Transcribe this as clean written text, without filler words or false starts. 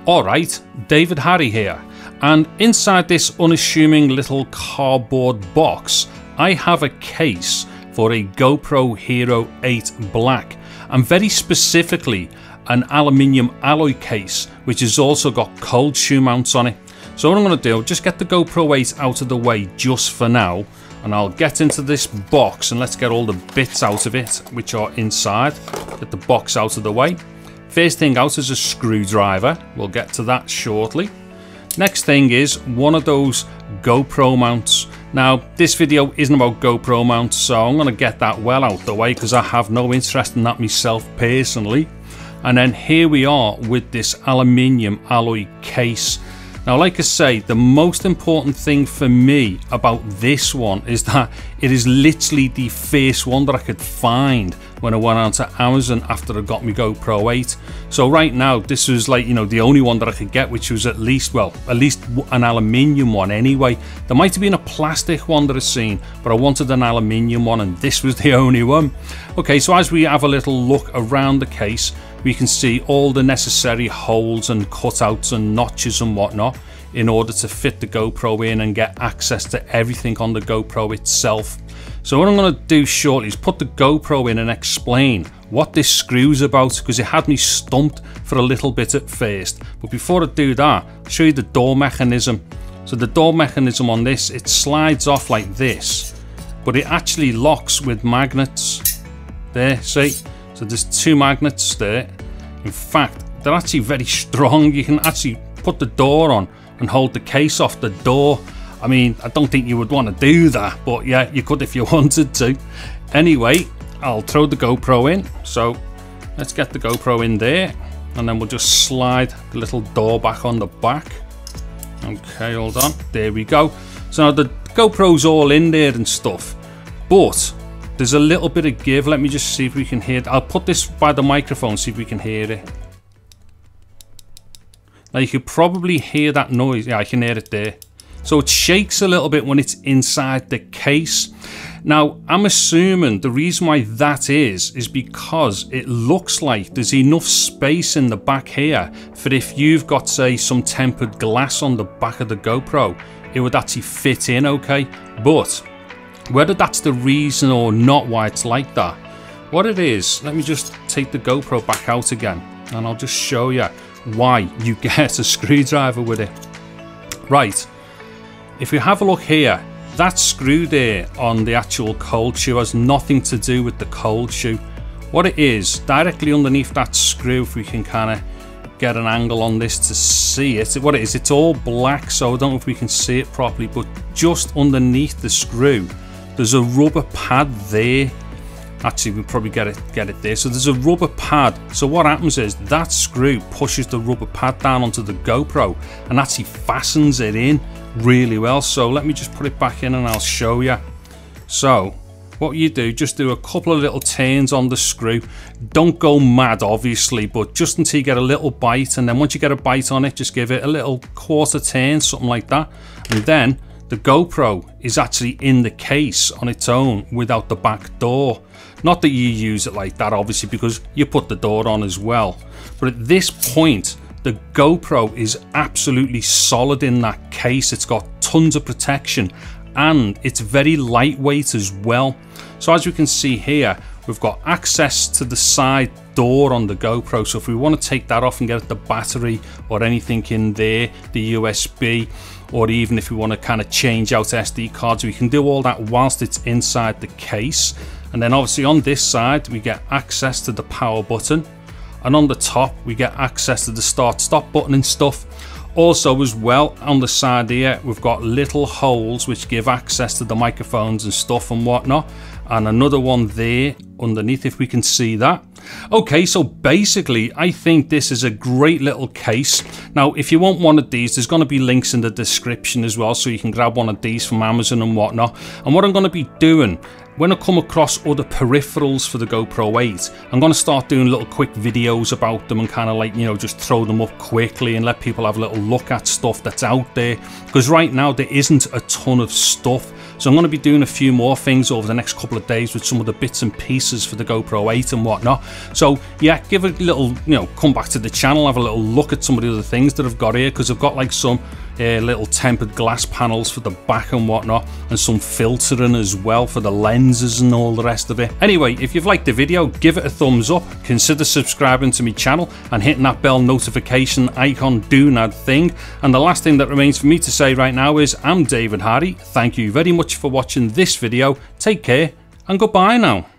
Alright, David Harry here, and inside this unassuming little cardboard box I have a case for a GoPro Hero 8 Black, and very specifically an aluminium alloy case which has also got cold shoe mounts on it. So what I'm going to do, just get the GoPro 8 out of the way just for now, and I'll get into this box and let's get all the bits out of it which are inside. Get the box out of the way. First thing out is a screwdriver. We'll get to that shortly. Next thing is one of those GoPro mounts. Now this video isn't about GoPro mounts, so I'm going to get that well out the way because I have no interest in that myself personally. And then here we are with this aluminium alloy case. Now, like I say, the most important thing for me about this one is that it is literally the first one that I could find when I went onto Amazon after I got my GoPro 8. So right now, this was like, you know, the only one that I could get, which was at least an aluminium one anyway. There might have been a plastic one that I've seen, but I wanted an aluminium one and this was the only one. Okay, so as we have a little look around the case, we can see all the necessary holes and cutouts and notches and whatnot in order to fit the GoPro in and get access to everything on the GoPro itself. So what I'm going to do shortly is put the GoPro in and explain what this screw's about, because it had me stumped for a little bit at first. But before I do that, I'll show you the door mechanism. So the door mechanism on this, it slides off like this, but it actually locks with magnets. There, see? So there's two magnets there. In fact, they're actually very strong. You can actually put the door on and hold the case off the door. I mean, I don't think you would want to do that, but yeah, you could if you wanted to. Anyway, I'll throw the GoPro in. So let's get the GoPro in there, and then we'll just slide the little door back on the back. Okay, hold on. There we go. So now the GoPro's all in there and stuff, but there's a little bit of give. Let me just see if we can hear it. I'll put this by the microphone, see if we can hear it. Now you could probably hear that noise. Yeah, I can hear it there. So it shakes a little bit when it's inside the case. Now I'm assuming the reason why that is because it looks like there's enough space in the back here for if you've got, say, some tempered glass on the back of the GoPro, it would actually fit in okay. But whether that's the reason or not why it's like that, what it is, let me just take the GoPro back out again and I'll just show you why you get a screwdriver with it. Right, if we have a look here, that screw there on the actual cold shoe has nothing to do with the cold shoe. What it is, directly underneath that screw, if we can kind of get an angle on this to see it, what it is, it's all black, so I don't know if we can see it properly, but just underneath the screw there's a rubber pad there. Actually, we'll probably get it there. So there's a rubber pad. So what happens is that screw pushes the rubber pad down onto the GoPro and actually fastens it in really well. So let me just put it back in and I'll show you. So what you do, just do a couple of little turns on the screw. Don't go mad, obviously, but just until you get a little bite, and then once you get a bite on it, just give it a little quarter turn, something like that, and then the GoPro is actually in the case on its own without the back door. Not that you use it like that, obviously, because you put the door on as well. But at this point, the GoPro is absolutely solid in that case. It's got tons of protection and it's very lightweight as well. So as you can see here, we've got access to the side door on the GoPro. So if we want to take that off and get the battery or anything in there, the USB, or even if we want to kind of change out SD cards, we can do all that whilst it's inside the case. And then obviously on this side, we get access to the power button. And on the top, we get access to the start-stop button and stuff. Also as well, on the side here, we've got little holes which give access to the microphones and stuff and whatnot. And another one there underneath, if we can see that. Okay, so basically I think this is a great little case. Now if you want one of these, there's going to be links in the description as well, so you can grab one of these from Amazon and whatnot. And what I'm going to be doing when I come across other peripherals for the GoPro 8, I'm going to start doing little quick videos about them and kind of like, you know, just throw them up quickly and let people have a little look at stuff that's out there, because right now there isn't a ton of stuff. So I'm going to be doing a few more things over the next couple of days with some of the bits and pieces for the GoPro 8 and whatnot. So yeah, give it a little, you know, come back to the channel, have a little look at some of the other things that I've got here, because I've got like some little tempered glass panels for the back and whatnot, and some filtering as well for the lenses and all the rest of it. Anyway, if you've liked the video, give it a thumbs up, consider subscribing to my channel and hitting that bell notification icon doonad thing. And the last thing that remains for me to say right now is I'm David Hardy. Thank you very much for watching this video. Take care and goodbye now.